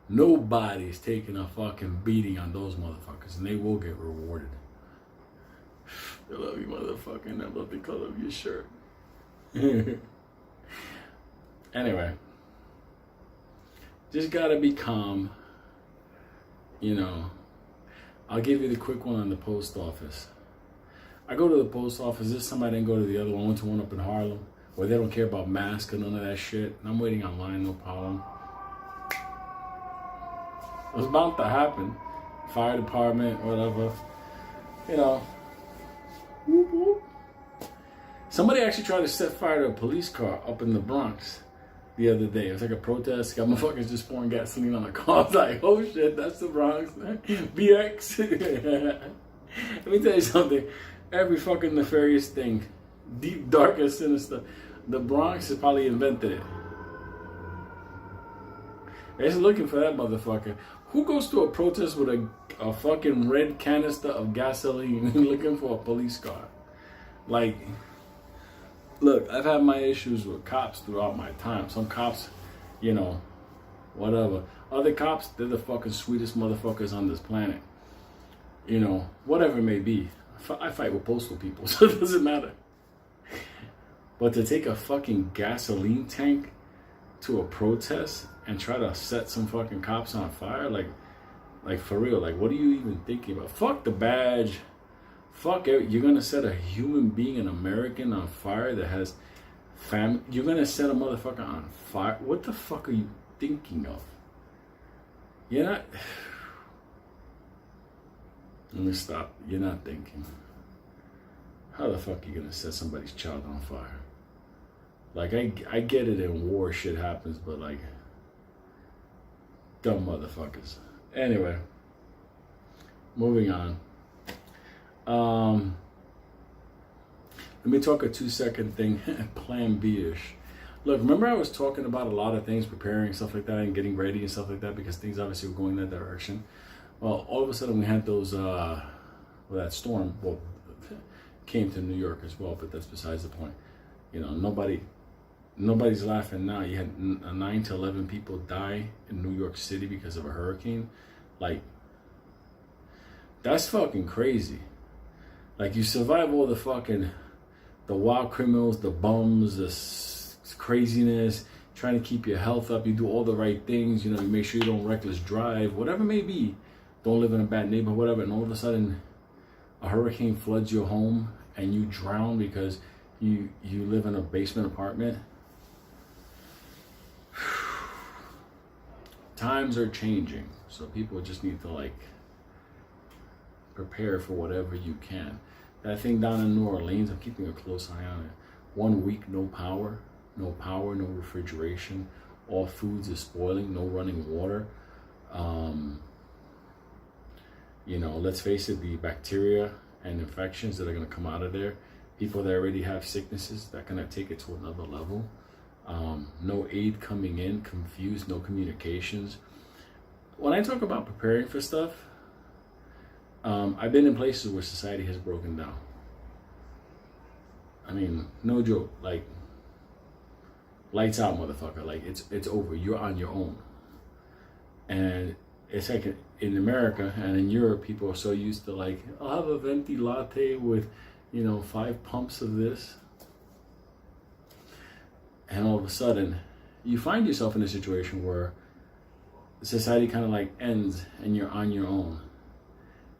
Nobody's taking a fucking beating on those motherfuckers, and they will get rewarded. I love you, motherfucker, and I love the color of your shirt. Anyway, just gotta be calm. You know, I'll give you the quick one on the post office. I go to the post office. This time I didn't go to the other one. I went to one up in Harlem where they don't care about masks and none of that shit. And I'm waiting online, no problem. It was bound to happen. Fire department, whatever. You know. Whoop, whoop. Somebody actually tried to set fire to a police car up in the Bronx the other day. It was like a protest. Got motherfuckers just pouring gasoline on the car. I was like, oh shit, that's the Bronx. BX. Let me tell you something. Every fucking nefarious thing, deep, dark, and sinister, the Bronx has probably invented it. They're just looking for that motherfucker. Who goes to a protest with a fucking red canister of gasoline looking for a police car? Like, look, I've had my issues with cops throughout my time. Some cops, you know, whatever. Other cops, they're the fucking sweetest motherfuckers on this planet. You know, whatever it may be. I fight with postal people, so it doesn't matter. But to take a fucking gasoline tank to a protest and try to set some fucking cops on fire, like for real, like what are you even thinking about? Fuck the badge. Fuck it. You're gonna set a human being, an American, on fire that has family. You're gonna set a motherfucker on fire. What the fuck are you thinking of? You're not. Let me stop. You're not thinking. How the fuck are you gonna set somebody's child on fire? Like, I get it, in war shit happens, but like, dumb motherfuckers. Anyway, moving on. Let me talk a 2-second thing, plan B-ish. Look, remember I was talking about a lot of things, preparing, stuff like that, and getting ready and stuff like that, because things obviously were going that direction. Well, all of a sudden we had those, that storm, well, came to New York as well, but that's besides the point. You know, nobody's laughing now. You had 9 to 11 people die in New York City because of a hurricane. Like, that's fucking crazy. Like, you survive all the wild criminals, the bums, the craziness, trying to keep your health up. You do all the right things. You know, you make sure you don't reckless drive, whatever it may be. Don't live in a bad neighborhood, whatever. And all of a sudden, a hurricane floods your home and you drown because you live in a basement apartment. Times are changing, so people just need to like prepare for whatever you can. That thing down in New Orleans, I'm keeping a close eye on it. 1 week, no power, no refrigeration. All foods is spoiling, no running water. You know, let's face it, the bacteria and infections that are going to come out of there, people that already have sicknesses, that going to take it to another level. No aid coming in, confused, no communications. When I talk about preparing for stuff, I've been in places where society has broken down. I mean, no joke. Like, lights out, motherfucker. Like, it's over. You're on your own. And it's like in America and in Europe, people are so used to like, I'll have a venti latte with, 5 pumps of this. And all of a sudden, you find yourself in a situation where society kind of like ends and you're on your own.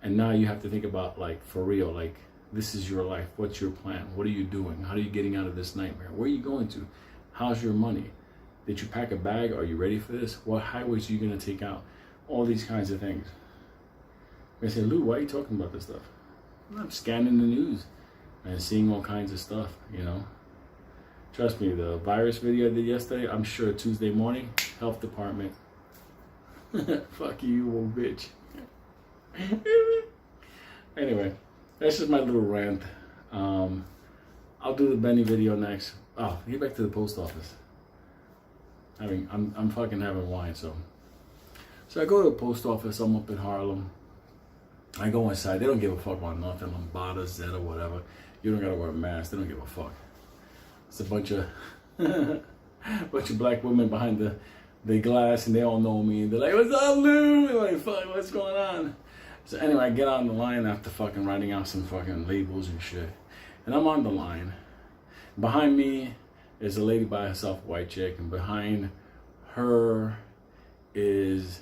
And now you have to think about, like, for real, like, this is your life. What's your plan? What are you doing? How are you getting out of this nightmare? Where are you going to? How's your money? Did you pack a bag? Are you ready for this? What highways are you going to take out? All these kinds of things. I say, Lou, why are you talking about this stuff? I'm scanning the news and seeing all kinds of stuff, Trust me, the virus video I did yesterday, I'm sure Tuesday morning, health department. Fuck you, old bitch. Anyway, that's just my little rant. I'll do the Benny video next. Oh, get back to the post office. I'm fucking having wine, so I go to the post office. I'm up in Harlem. I go inside. They don't give a fuck about nothing. Lambada, Zeta, whatever. You don't gotta wear a mask. They don't give a fuck. It's a bunch of black women behind they glass and they all know me. They're like, what's up, Lou? I'm like, fuck, what's going on? So anyway, I get on the line after fucking writing out some fucking labels and shit. And I'm on the line. Behind me is a lady by herself, white chick, and behind her is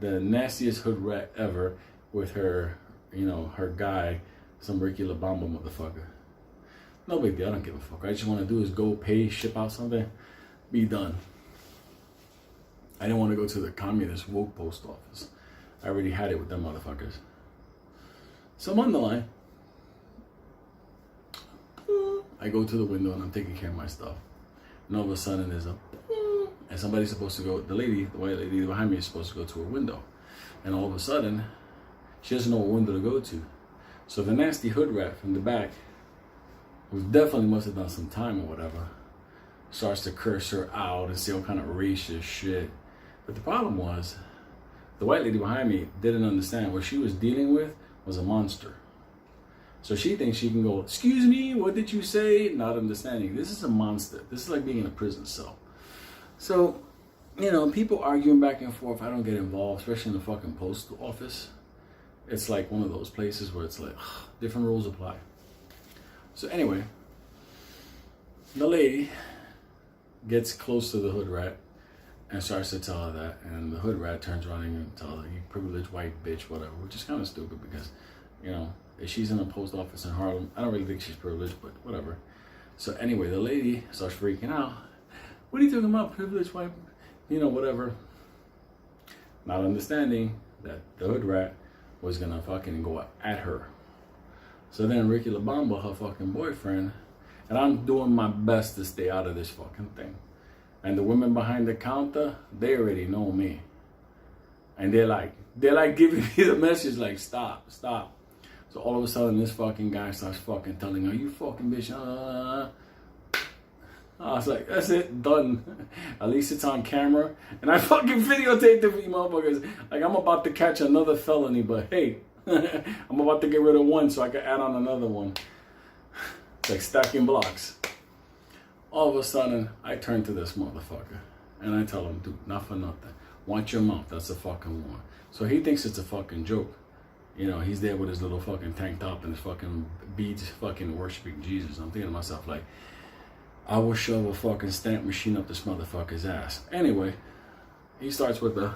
the nastiest hood rat ever with her, you know, her guy, some Ricky LaBamba motherfucker. No big deal, I don't give a fuck. I just want to do is go pay, ship out something, be done. I didn't want to go to the communist woke post office. I already had it with them motherfuckers. So I'm on the line. I go to the window and I'm taking care of my stuff. And all of a sudden there's a and somebody's supposed to go, the white lady behind me is supposed to go to a window. And all of a sudden, she doesn't know what window to go to. So the nasty hood rat from the back, who definitely must have done some time or whatever, starts to curse her out and say all kind of racist shit. But the problem was, the white lady behind me didn't understand what she was dealing with was a monster. So she thinks she can go, excuse me, what did you say? Not understanding. This is a monster. This is like being in a prison cell. So, you know, people arguing back and forth. I don't get involved, especially in the fucking post office. It's like one of those places where it's like, different rules apply. So anyway, the lady gets close to the hood rat and starts to tell her that. And the hood rat turns around and tells her, you privileged white bitch, whatever, which is kind of stupid because, you know, if she's in a post office in Harlem, I don't really think she's privileged, but whatever. So anyway, the lady starts freaking out. What are you talking about, privileged white, you know, whatever. Not understanding that the hood rat was gonna fucking go at her. So then Ricky LaBamba, her fucking boyfriend, and I'm doing my best to stay out of this fucking thing. And the women behind the counter, they already know me. And they're like giving me the message like, stop. So all of a sudden this fucking guy starts fucking telling her, you fucking bitch, I was like, that's it, done. At least it's on camera. And I fucking videotaped it for you motherfuckers. Like, I'm about to catch another felony, but hey, I'm about to get rid of one so I can add on another one. It's like stacking blocks. All of a sudden, I turn to this motherfucker. And I tell him, dude, not for nothing. Watch your mouth, that's a fucking war. So he thinks it's a fucking joke. You know, he's there with his little fucking tank top and his fucking beads, fucking worshiping Jesus. I'm thinking to myself, like, I will shove a fucking stamp machine up this motherfucker's ass. Anyway, he starts with the,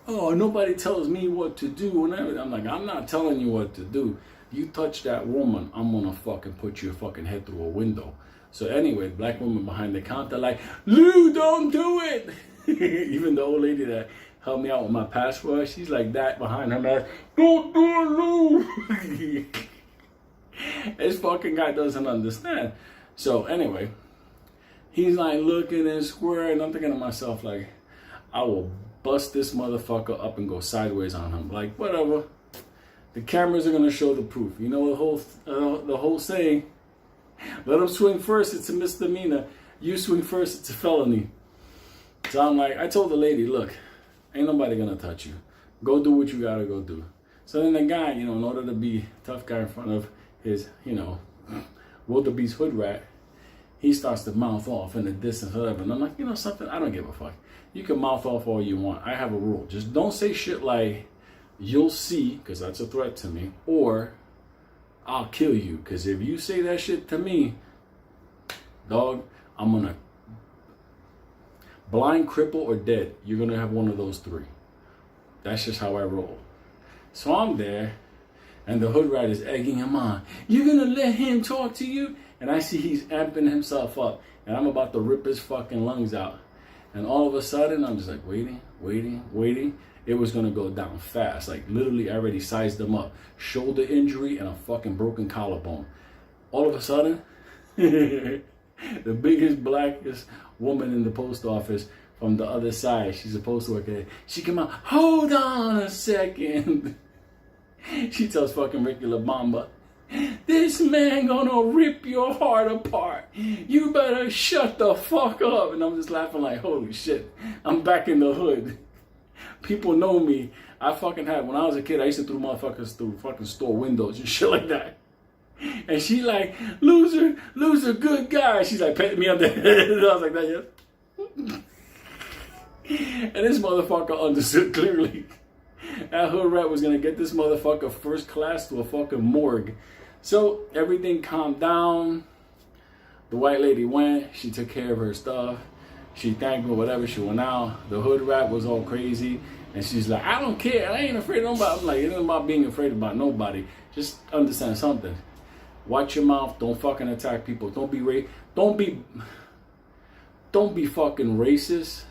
oh, nobody tells me what to do. And everything. I'm like, I'm not telling you what to do. You touch that woman, I'm gonna fucking put your fucking head through a window. So anyway, the black woman behind the counter like, Lou, don't do it. Even the old lady that helped me out with my password, she's like that behind her mask. Don't do it, Lou. This fucking guy doesn't understand. So anyway, he's like looking and squaring. I'm thinking to myself, like, I will bust this motherfucker up and go sideways on him. Like, whatever. The cameras are gonna show the proof. You know the whole saying. Let him swing first, it's a misdemeanor. You swing first, it's a felony. So I'm like, I told the lady, look, ain't nobody gonna touch you. Go do what you gotta go do. So then the guy, you know, in order to be a tough guy in front of his, you know, wildebeest hood rat, he starts to mouth off in the distance, whatever. And I'm like, you know something? I don't give a fuck. You can mouth off all you want. I have a rule. Just don't say shit like, you'll see, because that's a threat to me, or I'll kill you. Because if you say that shit to me, dog, I'm going to blind, cripple, or dead. You're going to have one of those three. That's just how I roll. So I'm there, and the hood rat is egging him on. You're going to let him talk to you? And I see he's amping himself up. And I'm about to rip his fucking lungs out. And all of a sudden, I'm just like waiting. It was going to go down fast. Like, literally, I already sized him up. Shoulder injury and a fucking broken collarbone. All of a sudden, the biggest, blackest woman in the post office from the other side, she's supposed to work at it. She came out, hold on a second. She tells fucking Ricky LaBamba, this man gonna rip your heart apart. You better shut the fuck up. And I'm just laughing like, holy shit, I'm back in the hood. People know me. I fucking had, when I was a kid, I used to throw motherfuckers through fucking store windows and shit like that. And she like, loser, good guy. She's like patting me on the head. And I was like that, yeah. And this motherfucker understood clearly. That hood rat was gonna get this motherfucker first class to a fucking morgue. So everything calmed down. The white lady went, she took care of her stuff. She thanked me, whatever, she went out. The hood rat was all crazy. And she's like, I don't care, I ain't afraid of nobody. I'm like, it ain't about being afraid about nobody. Just understand something. Watch your mouth, don't fucking attack people. Don't be fucking racist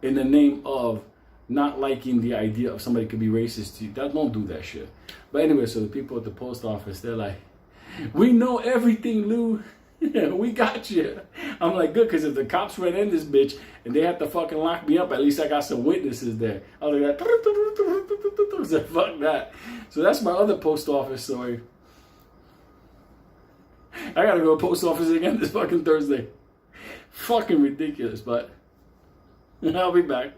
in the name of not liking the idea of somebody could be racist to you. Don't do that shit. But anyway, so the people at the post office, they're like, we know everything, Lou. Yeah, we got you. I'm like, good, because if the cops ran in this bitch and they have to fucking lock me up, at least I got some witnesses there. I was like, fuck that. So that's my other post office story. I gotta go to post office again this fucking Thursday. Fucking ridiculous, but I'll be back.